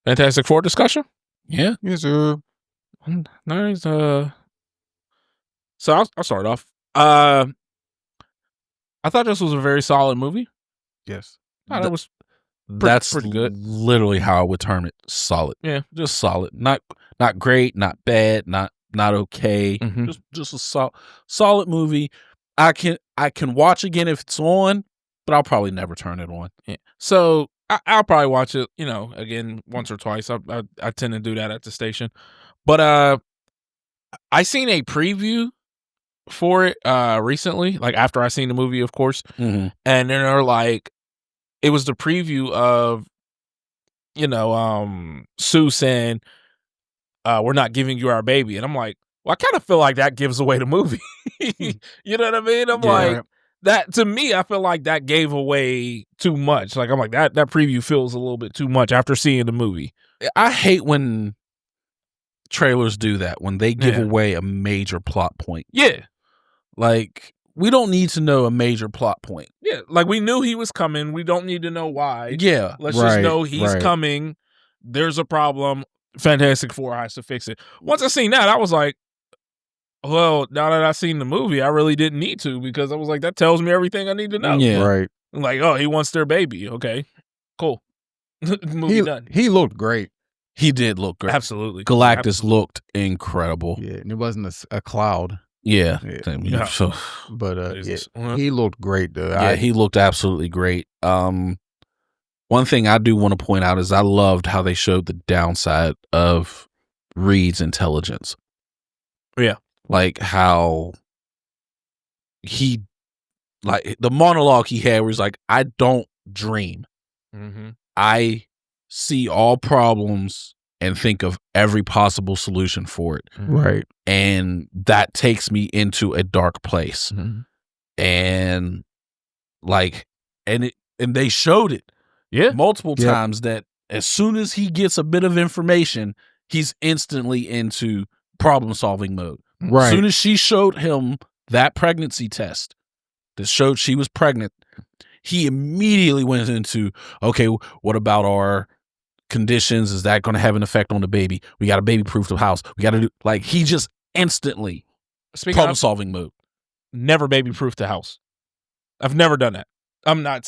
Fantastic Four discussion? Yeah. Yes, sir. Nice. So I'll start off. I thought this was a very solid movie. Yes. I thought it was That's pretty good. literally how I would term it. Solid. Yeah. Just solid. Not great, not bad, not okay. Mhm. Just a solid movie. I can watch again if it's on, but I'll probably never turn it on. Yeah. So I'll probably watch it, again once or twice. I tend to do that at the station. But I seen a preview for it recently, like after I seen the movie, of course. Mm-hmm. And then they're like, it was the preview of, Sue saying, we're not giving you our baby. And I'm like, well, I kind of feel like that gives away the movie. You know what I mean? I'm like, that to me, I feel like that gave away too much. Like, I'm like, that preview feels a little bit too much after seeing the movie. I hate when trailers do that, when they give away a major plot point. Yeah. Like, we don't need to know a major plot point. Yeah. Like, we knew he was coming. We don't need to know why. Yeah. Let's just know he's coming. There's a problem. Fantastic Four has to fix it. Once I seen that, I was like, well, now that I seen the movie, I really didn't need to, because I was like, that tells me everything I need to know. Yeah. Right. I'm like, oh, he wants their baby. Okay, cool. Movie done. He looked great. He did look great. Absolutely. Galactus looked incredible. Yeah, and it wasn't a cloud. Yeah. Yeah. So, But Jesus. he looked great, though. yeah, he looked absolutely great. One thing I do want to point out is I loved how they showed the downside of Reed's intelligence. Yeah. Like how he, like the monologue he had where he's like, I don't dream. Mm-hmm. I see all problems and think of every possible solution for it. Right. And that takes me into a dark place. Mm-hmm. And like, and they showed it. Yeah. Multiple times that as soon as he gets a bit of information, he's instantly into problem solving mode. Right. As soon as she showed him that pregnancy test that showed she was pregnant, he immediately went into, okay, what about our conditions? Is that going to have an effect on the baby? We got to baby proof the house. We got to do, like, he just instantly problem solving mode. Never baby proof the house. I've never done that. I'm not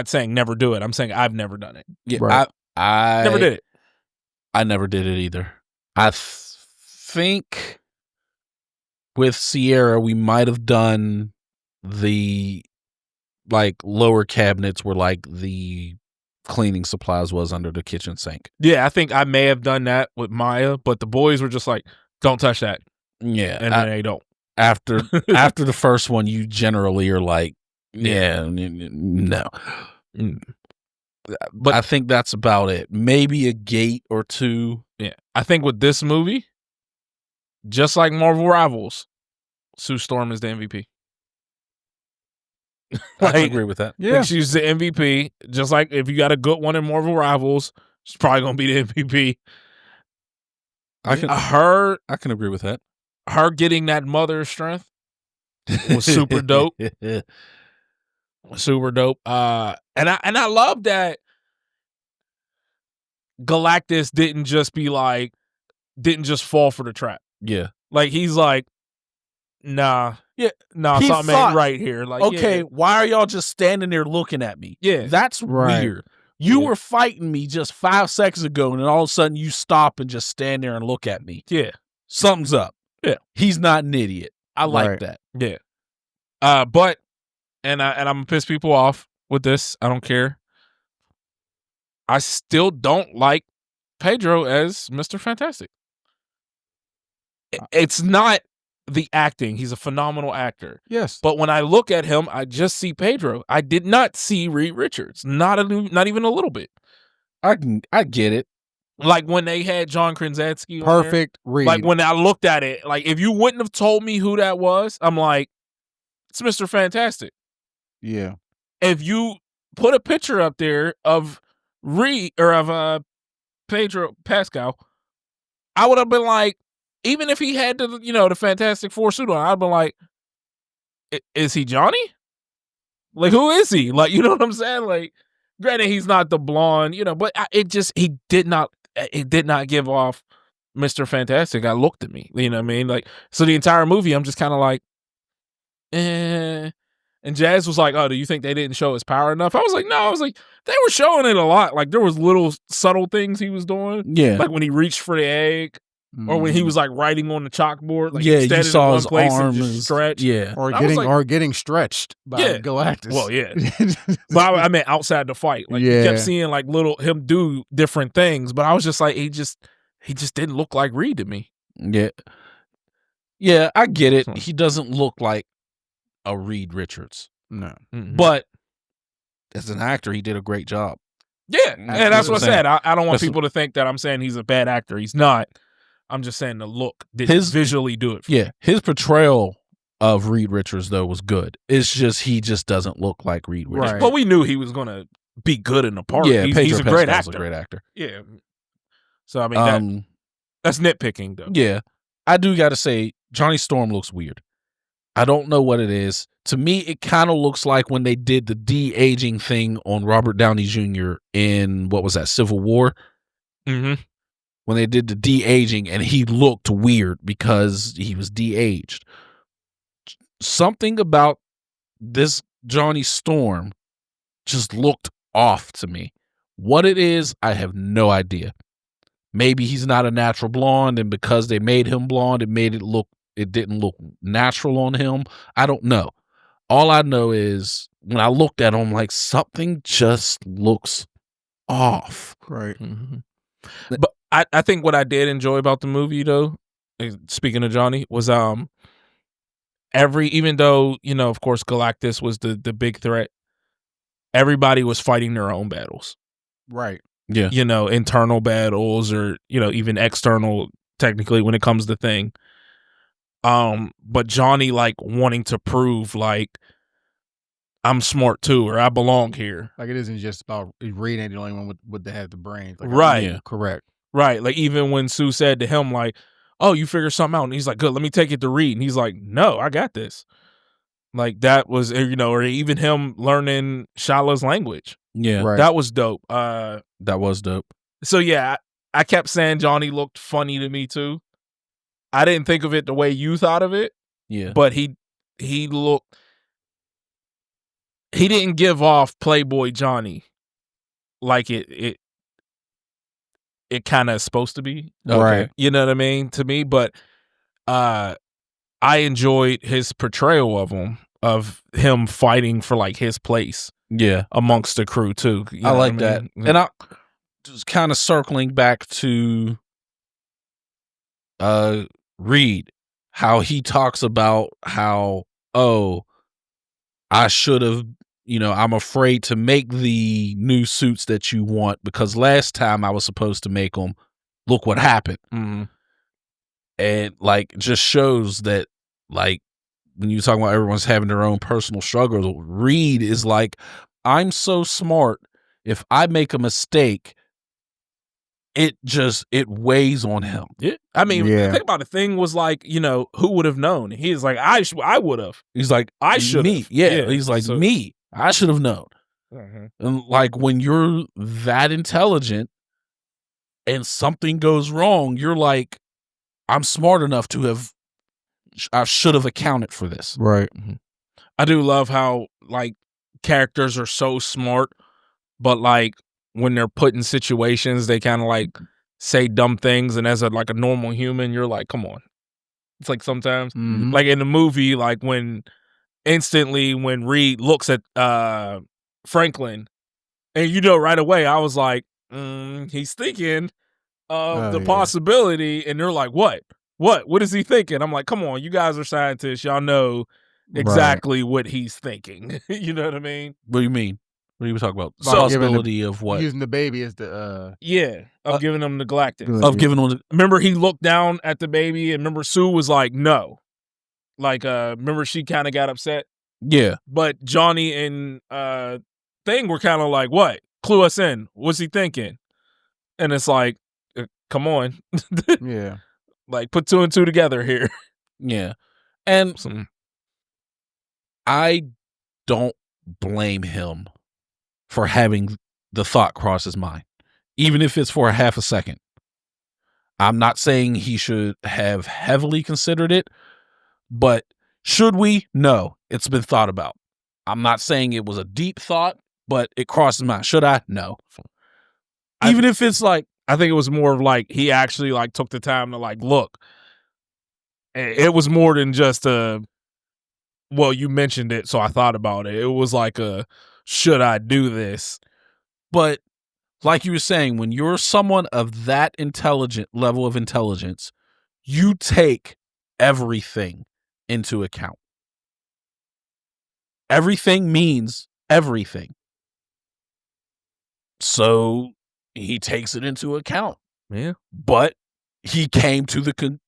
saying never do it. I'm saying I've never done it. Yeah, right. I never did it. I never did it either. I think with Sierra, we might have done the like lower cabinets where like the cleaning supplies was under the kitchen sink. Yeah, I think I may have done that with Maya, but the boys were just like, don't touch that. Yeah. And then they don't. After the first one, you generally are like, no. But I think that's about it. Maybe a gate or two. Yeah. I think with this movie, just like Marvel Rivals, Sue Storm is the MVP. I can agree with that. I think she's the MVP. Just like if you got a good one in Marvel Rivals, she's probably gonna be the MVP. I can agree with that. Her getting that mother strength was super dope. Super dope. And I love that Galactus didn't just fall for the trap. Yeah. Like he's like, nah. Yeah, nah, something ain't right here. Like, okay, why are y'all just standing there looking at me? Yeah. That's weird. You were fighting me just 5 seconds ago, and then all of a sudden you stop and just stand there and look at me. Yeah. Something's up. Yeah. He's not an idiot. I like that. Yeah. But and I'm gonna piss people off with this. I don't care. I still don't like Pedro as Mr. Fantastic. It's not the acting. He's a phenomenal actor. Yes. But when I look at him, I just see Pedro. I did not see Reed Richards. Not even a little bit. I get it. Like when they had John Krasinski. Perfect Reed. Like when I looked at it, like if you wouldn't have told me who that was, I'm like, it's Mr. Fantastic. Yeah. If you put a picture up there of Reed or of Pedro Pascal, I would have been like, even if he had the Fantastic Four suit on, I'd been like, is he Johnny? Like, who is he? Like, you know what I'm saying? Like, granted, he's not the blonde, but he did not it did not give off Mr. Fantastic. I looked at me, you know what I mean? Like, so the entire movie, I'm just kind of like, eh. And Jazz was like, "Oh, do you think they didn't show his power enough?" I was like, "No." I was like, "They were showing it a lot. Like, there was little subtle things he was doing. Yeah. Like when he reached for the egg, or when he was like writing on the chalkboard. Like, Yeah, he you standing saw in one his place and arms. just stretch. Yeah. or I was like- getting stretched by Yeah. Galactus. Well, yeah. But I meant outside the fight. Like, you Yeah. kept seeing like him do different things. But I was just like, he just didn't look like Reed to me. Yeah. Yeah, I get it. Hmm. He doesn't look like a Reed Richards. No. Mhm. But as an actor, he did a great job. Yeah, and that's what I said. I don't want That's- people to think that I'm saying he's a bad actor. He's not. I'm just saying the look didn't visually do it for me. Yeah, his portrayal of Reed Richards though was good. It's just he just doesn't look like Reed Richards. Right. But we knew he was going to be good in the part. Yeah, he's Pedro a great Pascal's actor. a great actor. Yeah. So I mean, that's nitpicking though. Yeah, I do got to say Johnny Storm looks weird. I don't know what it is. To me, it kind of looks like when they did the de-aging thing on Robert Downey Jr. in, what was that, Civil War? Mm-hmm. When they did the de-aging and he looked weird because he was de-aged. Something about this Johnny Storm just looked off to me. What it is, I have no idea. Maybe he's not a natural blonde, and because they made him blonde, it didn't look natural on him. I don't know. All I know is when I looked at him, like, something just looks off. Right. Mm-hmm. But I think what I did enjoy about the movie though, speaking of Johnny, was even though, you know, of course Galactus was the big threat, everybody was fighting their own battles. Right. Yeah. You know, internal battles or, you know, even external technically when it comes to thing. But Johnny like wanting to prove like I'm smart too, or I belong here. Like, it isn't just about Reed ain't the only one with that has the brains. Like, Right. Yeah. Correct. Right. Like even when Sue said to him like, "Oh, you figured something out." And he's like, "Good, let me take it to Reed." And he's like, "No, I got this." Like that was, you know, or even him learning Shala's language. Yeah. Right. That was dope. That was dope. So yeah, I kept saying Johnny looked funny to me too. I didn't think of it the way you thought of it, Yeah. but he didn't give off Playboy Johnny like it kind of is supposed to be. Okay. Right. You know what I mean? To me, but I enjoyed his portrayal of him fighting for like his place Yeah. amongst the crew too. You I know like what that. mean? And I just kind of circling back to Reed, how he talks about how, oh, I should have, you know, I'm afraid to make the new suits that you want because last time I was supposed to make them, look what happened. Mhm. And like just shows that like when you talk about everyone's having their own personal struggles, Reed is like, I'm so smart. If I make a mistake, it weighs on him. Yeah. I mean, Yeah. think about the thing was like, you know, who would have known? He's like, I would have. He's like, I should've. me. Yeah. Yeah, He's like, so- me. I should have known. And like when you're that intelligent and something goes wrong, you're like, I'm smart enough to have, I should have accounted for this. Right. I do love how like characters are so smart, but like when they're put in situations, they kind of like say dumb things, and as a normal human, you're like, come on. It's like sometimes, Mhm. like in the movie, like when Reed looks at Franklin, and you know right away, I was like, he's thinking of the yeah. possibility, and they're like, what is he thinking? I'm like, come on, you guys are scientists, y'all know exactly what he's thinking. You know what I mean? What do you mean? What are you talking about? About Possibility of what? Using the baby as the Yeah, of giving him the Galactus. Good. Of giving on. Remember, he looked down at the baby, and remember Sue was like, no. Like, remember she kind of got upset, Yeah. but Johnny and Thing were kind of like, what? Clue us in. What's he thinking? And it's like, come on, yeah. like put two and two together here. Yeah. And Some- I don't blame him for having the thought cross his mind, even if it's for a half a second. I'm not saying he should have heavily considered it, but should we? No, it's been thought about. I'm not saying it was a deep thought, but it crossed his mind. Should I? No. Even if it's like, I think it was more of like he actually like took the time to like look. It was more than just well, you mentioned it, so I thought about it. It was like should I do this? but like you were saying, when you're someone of that level of intelligence, you take everything into account. Everything means everything. So he takes it into account. Yeah. But he came to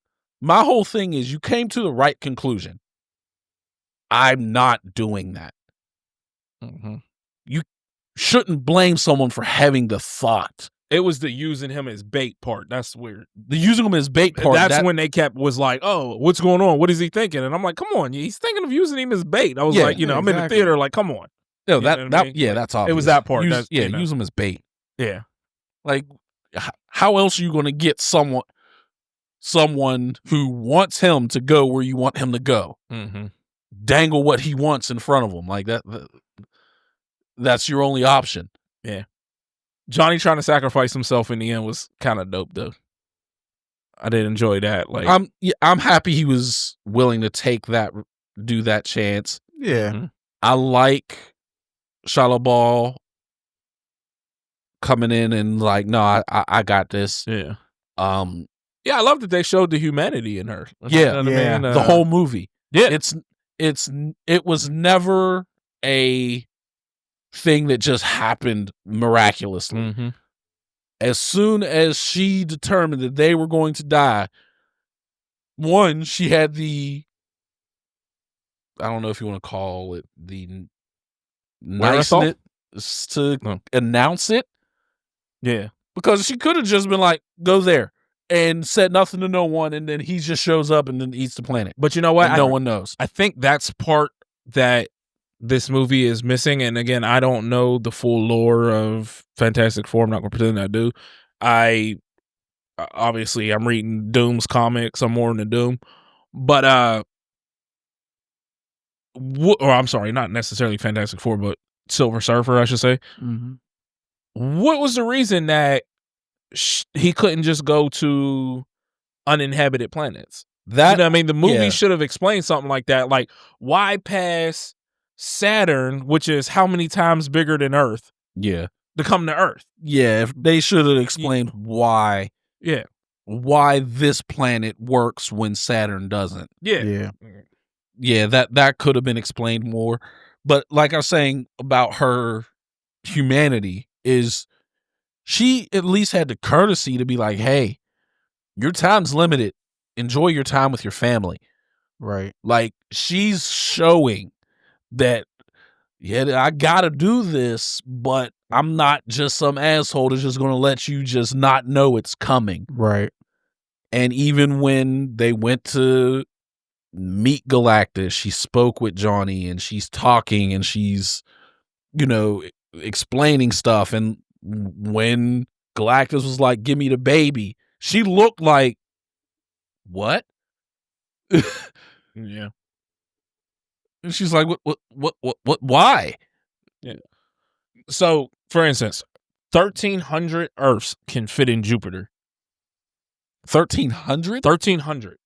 my whole thing is you came to the right conclusion. I'm not doing that. Mm-hmm. You shouldn't blame someone for having the thought. It was the using him as bait part. That's weird. The using him as bait part. That's when they was like, oh, what's going on? What is he thinking? And I'm like, come on, he's thinking of using him as bait. I was like, I'm in the theater, like, come on. No, that's obvious. It was that part. Use him as bait. Yeah. Like, how else are you going to get someone who wants him to go where you want him to go? Mm-hmm. Dangle what he wants in front of him like that. That's your only option. Yeah. Johnny trying to sacrifice himself in the end was kind of dope, though. I did enjoy that. Like, I'm happy he was willing to do that chance. Yeah. Mm-hmm. I like Shia LaBeouf coming in and like, no, I got this. Yeah. Yeah, I love that they showed the humanity in her. Yeah, you know what I mean? The whole movie. Yeah, it was never a thing that just happened miraculously. Mm-hmm. As soon as she determined that they were going to die, one, she had I don't know if you want to call it the niceness to announce it. Yeah. Because she could have just been like, go there and said nothing to no one, and then he just shows up and then eats the planet. But you know what? No one knows. I think that's part that this movie is missing. And again, I don't know the full lore of Fantastic Four. I'm not going to pretend I do. Obviously, I'm reading Doom's comics. I'm more into Doom. But, or I'm sorry, not necessarily Fantastic Four, but Silver Surfer, I should say. Mm-hmm. What was the reason that he couldn't just go to uninhabited planets? That, you know what I mean? The movie should have explained something like that. Like, why pass Saturn, which is how many times bigger than Earth? Yeah. To come to Earth. Yeah, if they should have explained why. Yeah. Why this planet works when Saturn doesn't. Yeah. Yeah. Yeah, that could have been explained more. But like I was saying about her humanity is she at least had the courtesy to be like, hey, your time's limited. Enjoy your time with your family. Right. Like, she's showing that, I gotta do this, but I'm not just some asshole that's just gonna let you just not know it's coming. Right. And even when they went to meet Galactus, she spoke with Johnny and she's talking and she's, explaining stuff. And when Galactus was like, give me the baby, she looked like, what? Yeah. And she's like, what, why? Yeah. So, for instance, 1,300 Earths can fit in Jupiter. 1,300? 1,300.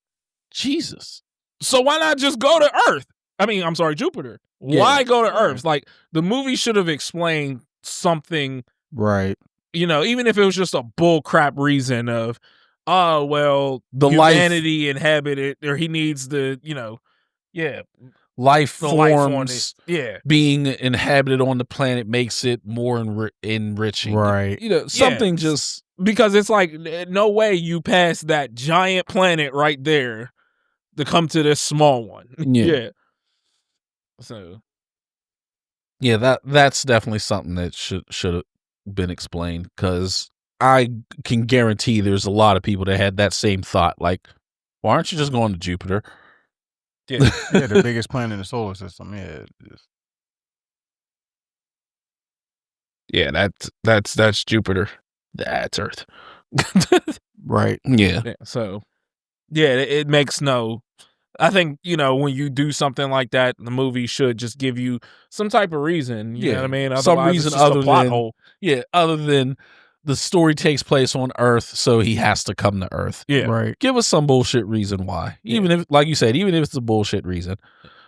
Jesus. So why not just go to Earth? I mean, I'm sorry, Jupiter. Yeah. Why go to Earth? Like, the movie should have explained something. Right. Even if it was just a bull crap reason of, oh, well, the humanity inhabited, or he needs the, life forms yeah, being inhabited on the planet makes it more enriching. Right. Something just. Because it's like, no way you pass that giant planet right there to come to this small one. Yeah. So. Yeah, that's definitely something that should have been explained, because I can guarantee there's a lot of people that had that same thought. Like, why aren't you just going to Jupiter? Yeah, the biggest planet in the solar system. Yeah, that's Jupiter. That's Earth. Right. Yeah. Yeah, so yeah, it makes no. I think when you do something like that, the movie should just give you some type of reason. You know what I mean? Some Otherwise, reason it's just other a plot than hole. other than the story takes place on Earth, so he has to come to Earth. Yeah, Right. Give us some bullshit reason why. Even if, like you said, even if it's a bullshit reason.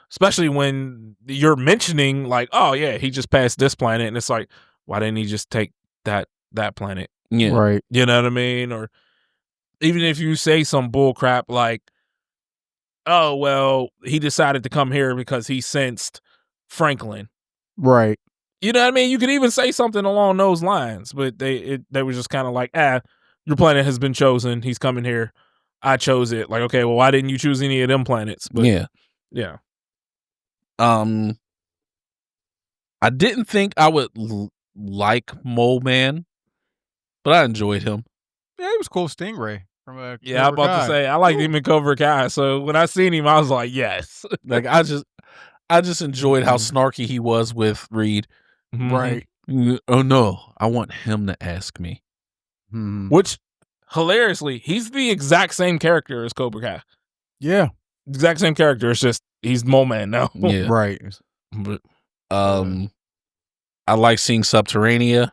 especially when you're mentioning like, oh yeah, he just passed this planet, and it's like, why didn't he just take that planet? Yeah. Right. You know what I mean? Or even if you say some bull crap like, oh well, he decided to come here because he sensed Franklin. Right. You know what I mean? You could even say something along those lines, but they were just kind of like, your planet has been chosen. He's coming here. I chose it. Like, okay, well, why didn't you choose any of them planets? But yeah. I didn't think I would like Mole Man, but I enjoyed him. Yeah, he was cool. Stingray from Yeah, I'm about to say I liked him in Cobra Kai. So when I seen him, I was like, yes. Like I just enjoyed how snarky he was with Reed. Right. Oh no, I want him to ask me. Which, hilariously, he's the exact same character as Cobra Kai. Yeah. Exact same character. It's just he's Mole Man now. Yeah. Right. But, I like seeing Subterranea.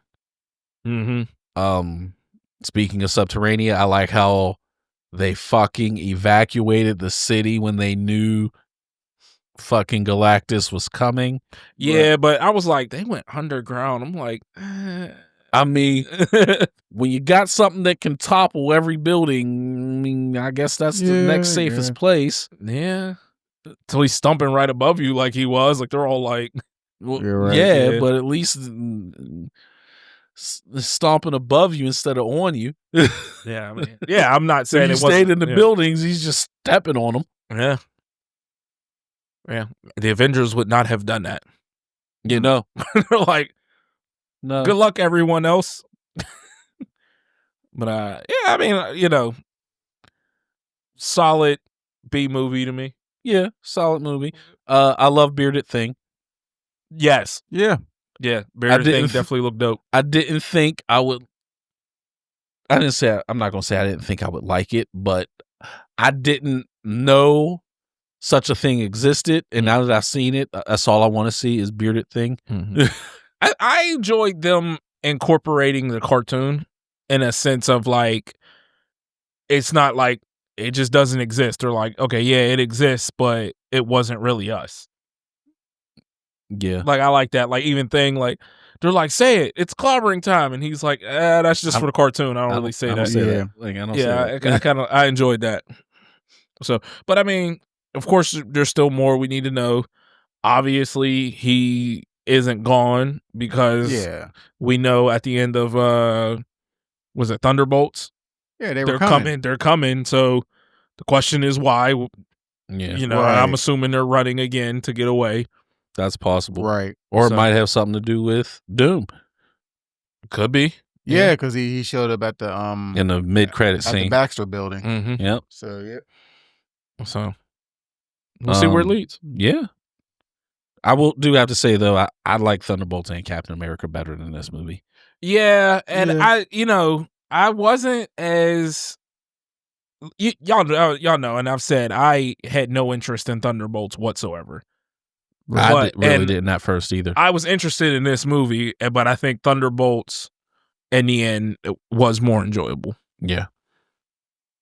mm-hmm. Speaking of Subterranea, I like how they fucking evacuated the city when they knew fucking Galactus was coming. Yeah, but I was like, they went underground. I'm like, I mean, when you got something that can topple every building, I mean, I guess that's the next safest place. Yeah. Till he's stumping right above you like he was. Like they're all like, well, right. Yeah, but at least stomping above you instead of on you. Yeah, I mean, yeah. I'm not saying If you stayed in the buildings, he's just stepping on them. Yeah. Yeah. The Avengers would not have done that. You know, They're like, no. good luck, everyone else. But yeah, I mean, solid B movie to me. Yeah, solid movie. I love Bearded Thing. Yes. Yeah. Yeah. Bearded Thing definitely looked dope. I didn't think I would. I'm not going to say I didn't think I would like it, but I didn't know such a thing existed. And now that I've seen it, that's all I want to see is Bearded Thing. Mm-hmm. I enjoyed them incorporating the cartoon in a sense of like, it's not like it just doesn't exist. They're like, okay, yeah, it exists, but it wasn't really us. Yeah. Like, I like that. Like, even thing, like, they're like, say it. It's clobbering time. And he's like, that's just for the cartoon. I don't really say that. Say that. Like, I don't say that. I enjoyed that. So, but I mean, of course, there's still more we need to know. Obviously, he isn't gone because we know at the end of, was it Thunderbolts? Yeah, they're coming. They're coming. So the question is why. Yeah. Right. I'm assuming they're running again to get away. That's possible. Right. Or it might have something to do with Doom. Could be. Yeah, because he showed up at the in the mid-credit scene. at the Baxter building. Mm-hmm. Yep. So So we'll see where it leads. Yeah. I do have to say though, I like Thunderbolts and Captain America better than this movie. Yeah, and I wasn't as y'all know, and I've said I had no interest in Thunderbolts whatsoever. I really didn't at first either. I was interested in this movie, but I think Thunderbolts, in the end, was more enjoyable. Yeah.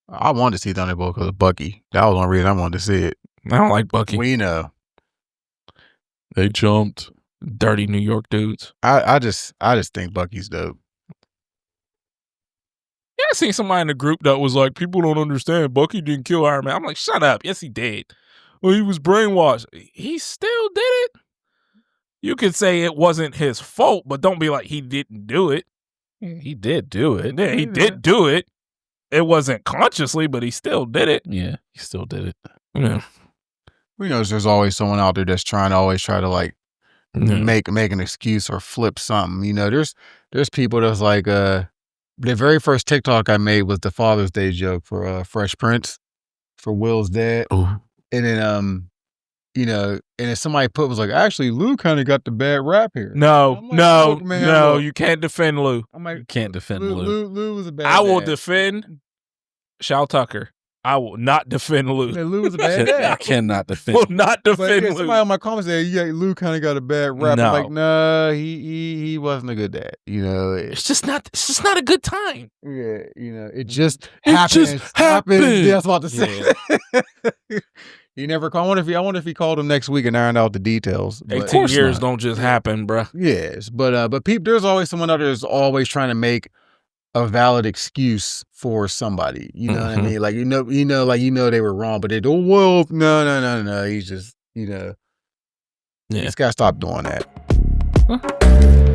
I wanted to see Thunderbolt because of Bucky. That was one reason I wanted to see it. I don't like Bucky. We know. They jumped. Dirty New York dudes. I just think Bucky's dope. Yeah, I seen somebody in the group that was like, people don't understand. Bucky didn't kill Iron Man. I'm like, shut up. Yes, he did. Well, he was brainwashed. He still did it. You could say it wasn't his fault, but don't be like he didn't do it. He did do it. Yeah, he did do it. It wasn't consciously, but he still did it. Yeah, he still did it. Yeah. We know there's always someone out there that's trying to like make an excuse or flip something. You know, there's people that's like the very first TikTok I made was the Father's Day joke for Fresh Prince for Will's dad. Ooh. And then and then somebody was like, actually Lou kind of got the bad rap here. No, man, you can't defend Lou. I'm like, You can't defend Lou. Lou was a bad I will dad. defend Shao Tucker. I will not defend Lou. Yeah, Lou was a bad I dad. cannot defend. Will not But defend yeah, Lou. somebody on my comments said, yeah, Lou kind of got a bad rap. No. I'm like, no, he wasn't a good dad. You know, It's just not a good time. yeah, you know, it just It happened. just happened. Yeah, I was about to say. He never called. I wonder if he called him next week and ironed out the details. But, 18 years don't just happen, bruh. yes, but there's always someone out there that's always trying to make a valid excuse for somebody. You know what I mean? Like they were wrong, but they do. Well, no. He's just, you know, Yeah. just gotta stop doing that.